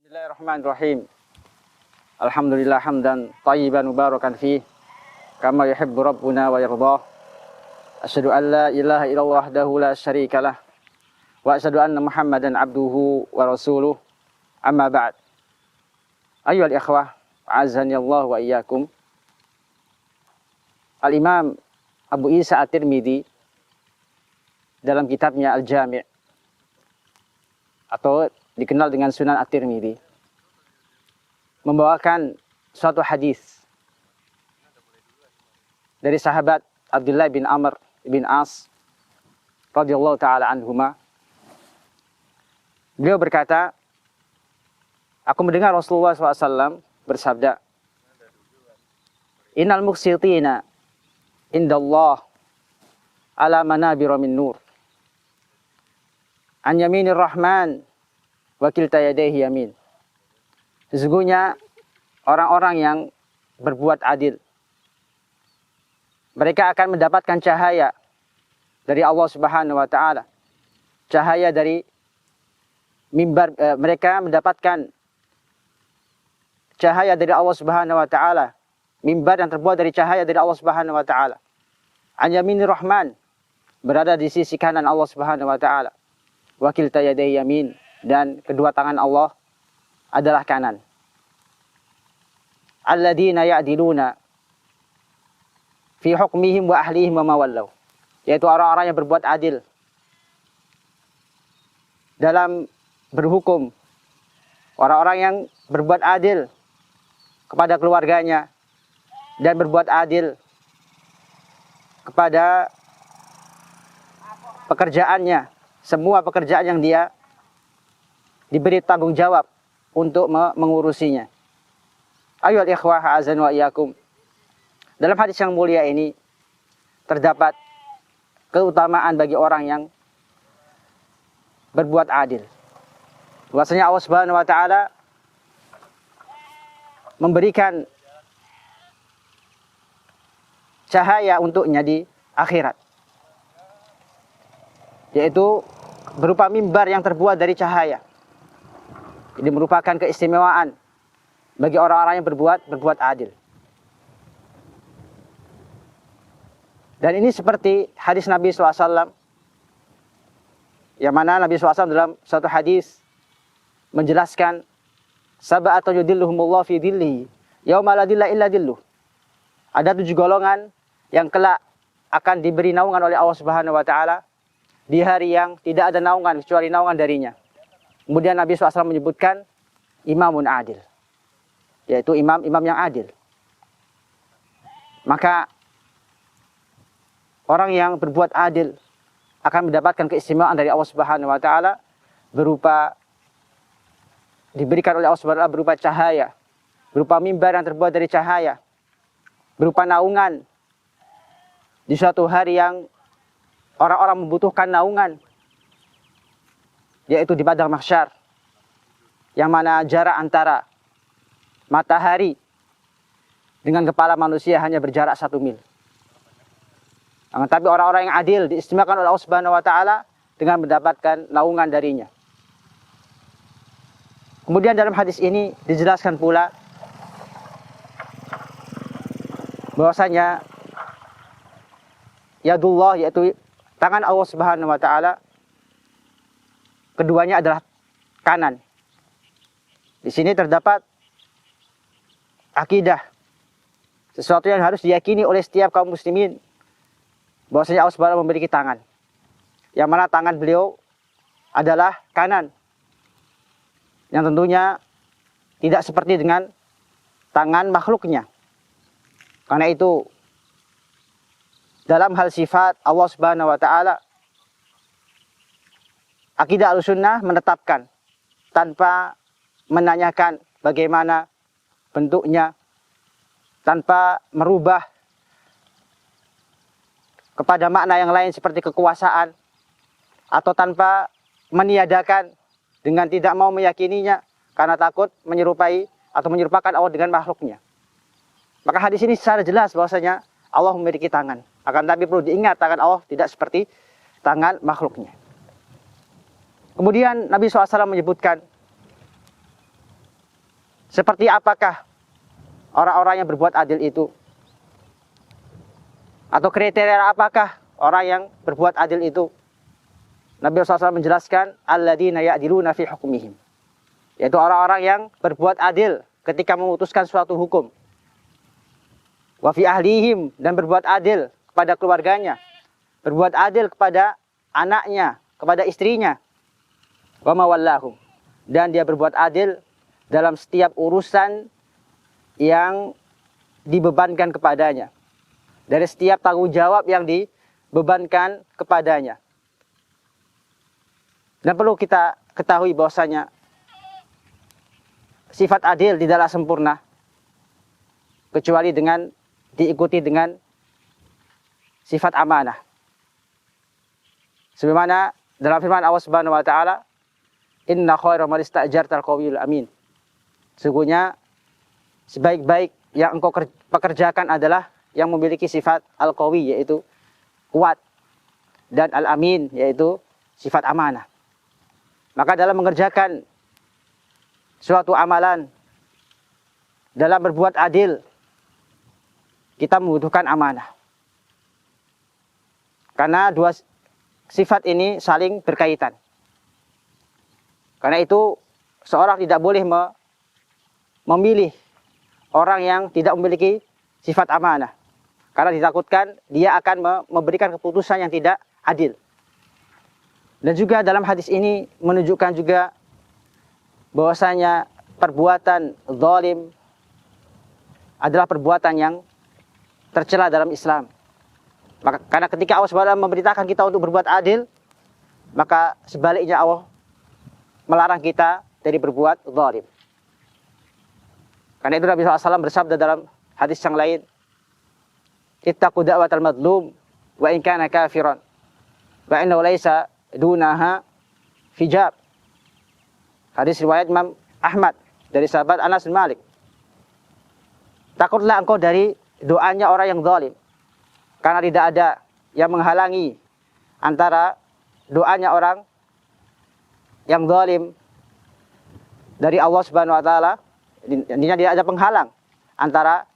Bismillahirrahmanirrahim. Alhamdulillah hamdan tayyiban mubarakan fih kama yuhibbu rabbuna wa yardah. Asyhadu an la ilaha illallah wahdahu la syarikalah wa asyhadu anna Muhammadan abduhu wa rasuluh. Amma ba'd. Ayyuhal ikhwah, a'azzani Allah wa iyyakum. Al-Imam Abu Isa At-Tirmidzi dalam kitabnya Al-Jami' atau dikenal dengan Sunan At-Tirmidzi membawakan suatu hadis dari sahabat Abdullah bin Amr bin As radhiyallahu taala anhuma. Beliau berkata, aku mendengar Rasulullah SAW bersabda, Innal muqsitina indallah ala manabira min nur an yaminir rahman wa kilta yadayhi yamin. Sesungguhnya orang-orang yang berbuat adil, mereka akan mendapatkan cahaya dari Allah Subhanahu wa taala. Cahaya dari mimbar, mereka mendapatkan cahaya dari Allah Subhanahu wa taala. Mimbar yang terbuat dari cahaya dari Allah Subhanahu wa taala. An yaminir rahman, berada di sisi kanan Allah Subhanahu wa taala. Wa kilta yadayhi yamin, dan kedua tangan Allah adalah kanan. Alladzina ya'diluna fi hukmihim wa ahlihim wa mawallaw, yaitu orang-orang yang berbuat adil dalam berhukum, orang-orang yang berbuat adil kepada keluarganya dan berbuat adil kepada pekerjaannya, semua pekerjaan yang dia diberi tanggung jawab untuk mengurusinya. Ayyuhal ikhwah, a'azzani wa iyyakum. Dalam hadis yang mulia ini terdapat keutamaan bagi orang yang berbuat adil. Bahwasanya Allah Subhanahu wa taala memberikan cahaya untuknya di akhirat, yaitu berupa mimbar yang terbuat dari cahaya. Ini merupakan keistimewaan bagi orang-orang yang berbuat adil. Dan ini seperti hadis Nabi SAW, yang mana Nabi SAW dalam suatu hadis menjelaskan, sab'atun yudilluhumullah fi dhillihi yauma la dhilla illa dhilluh. Ada 7 golongan yang kelak akan diberi naungan oleh Allah Subhanahu wa taala di hari yang tidak ada naungan kecuali naungan darinya. Kemudian Nabi SAW menyebutkan imamun adil, yaitu imam yang adil. Maka orang yang berbuat adil akan mendapatkan keistimewaan dari Allah Subhanahu wa taala berupa diberikan oleh Allah Subhanahu wa taala berupa cahaya, berupa mimbar yang terbuat dari cahaya, berupa naungan di suatu hari yang orang-orang membutuhkan naungan, yaitu di padang mahsyar, yang mana jarak antara matahari dengan kepala manusia hanya berjarak 1 mil. Tapi orang-orang yang adil diistimewakan oleh Allah Subhanahu wa taala dengan mendapatkan naungan darinya. Kemudian dalam hadis ini dijelaskan pula bahwasanya yadullah, yaitu tangan Allah Subhanahu wa taala, keduanya adalah kanan. Di sini terdapat akidah, sesuatu yang harus diyakini oleh setiap kaum muslimin, bahwasanya Allah Subhanahu memiliki tangan, yang mana tangan beliau adalah kanan, yang tentunya tidak seperti dengan tangan makhluknya. Karena itu dalam hal sifat Allah Subhanahu wa taala, akidah Ahlussunnah menetapkan tanpa menanyakan bagaimana bentuknya, tanpa merubah kepada makna yang lain seperti kekuasaan, atau tanpa meniadakan dengan tidak mau meyakininya karena takut menyerupai atau menyerupakan Allah dengan makhluknya. Maka hadis ini secara jelas bahwasanya Allah memiliki tangan. Akan tapi perlu diingat, tangan Allah tidak seperti tangan makhluknya. Kemudian Nabi SAW menyebutkan Seperti apakah orang-orang yang berbuat adil itu? Atau kriteria apakah orang yang berbuat adil itu? Nabi SAW menjelaskan, alladzina ya'diluna fi hukmihim, yaitu orang-orang yang berbuat adil ketika memutuskan suatu hukum. Wa fi ahlihim, dan berbuat adil kepada keluarganya, berbuat adil kepada anaknya, kepada istrinya. Wa mawallahum, dan dia berbuat adil dalam setiap urusan yang dibebankan kepadanya, dari setiap tanggung jawab yang dibebankan kepadanya. Dan perlu kita ketahui bahwasanya sifat adil tidaklah sempurna kecuali dengan diikuti dengan sifat amanah. Sebagaimana dalam firman Allah Subhanahu wa taala, inna khairal man ista'jartal qawiyul amin. Sesungguhnya sebaik-baik yang engkau pekerjakan adalah yang memiliki sifat al-qawi, yaitu kuat, dan al-amin, yaitu sifat amanah. Maka dalam mengerjakan suatu amalan, dalam berbuat adil, kita membutuhkan amanah. Karena dua sifat ini saling berkaitan. Karena itu seorang tidak boleh memilih orang yang tidak memiliki sifat amanah. Karena ditakutkan dia akan memberikan keputusan yang tidak adil. Dan juga dalam hadis ini menunjukkan juga bahwasanya perbuatan zalim adalah perbuatan yang tercela dalam Islam. Maka karena ketika Allah SWT memerintahkan kita untuk berbuat adil, maka sebaliknya Allah melarang kita dari berbuat zalim. Karena itu Nabi SAW bersabda dalam hadis yang lain, ittaqu da'watal madlum wa in kana kafiran wa innahu laisa dunaha hijab. Hadis riwayat Imam Ahmad dari sahabat Anas bin Malik. Takutlah engkau dari doanya orang yang zalim, karena tidak ada yang menghalangi antara doanya orang yang zalim dari Allah Subhanahu wa taala. Intinya tidak ada penghalang antara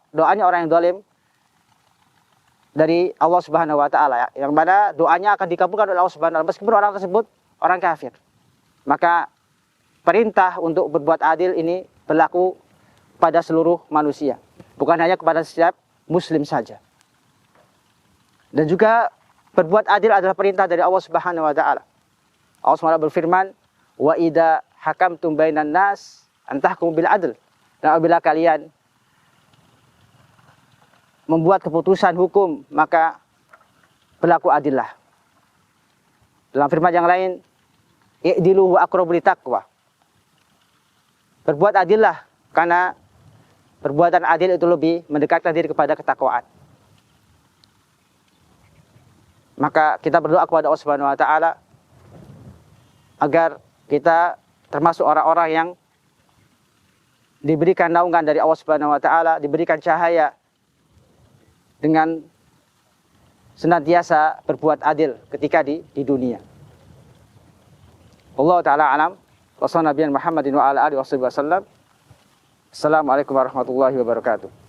doanya orang yang zalim dari Allah Subhanahu wa taala, yang mana doanya akan dikabulkan oleh Allah Subhanahu wa taala meskipun orang tersebut orang kafir. Maka perintah untuk berbuat adil ini berlaku pada seluruh manusia, bukan hanya kepada setiap muslim saja. Dan juga berbuat adil adalah perintah dari Allah Subhanahu wa taala. Allah SWT berfirman, wa idza hakamtum bainan nas antahkum bil adl. Dan apabila kalian membuat keputusan hukum, maka berlaku adillah. Dalam firman yang lain, i'dilu wa aqrabu litaqwa. Berbuat adillah, karena perbuatan adil itu lebih mendekatkan diri kepada ketakwaan. Maka kita berdoa kepada Allah Subhanahu wa taala agar kita termasuk orang-orang yang diberikan naungan dari Allah Subhanahu wa taala, diberikan cahaya dengan senantiasa berbuat adil ketika di dunia. Allah taala alam wa sallallahu Muhammadin wa ala alihi wasallam. Assalamualaikum warahmatullahi wabarakatuh.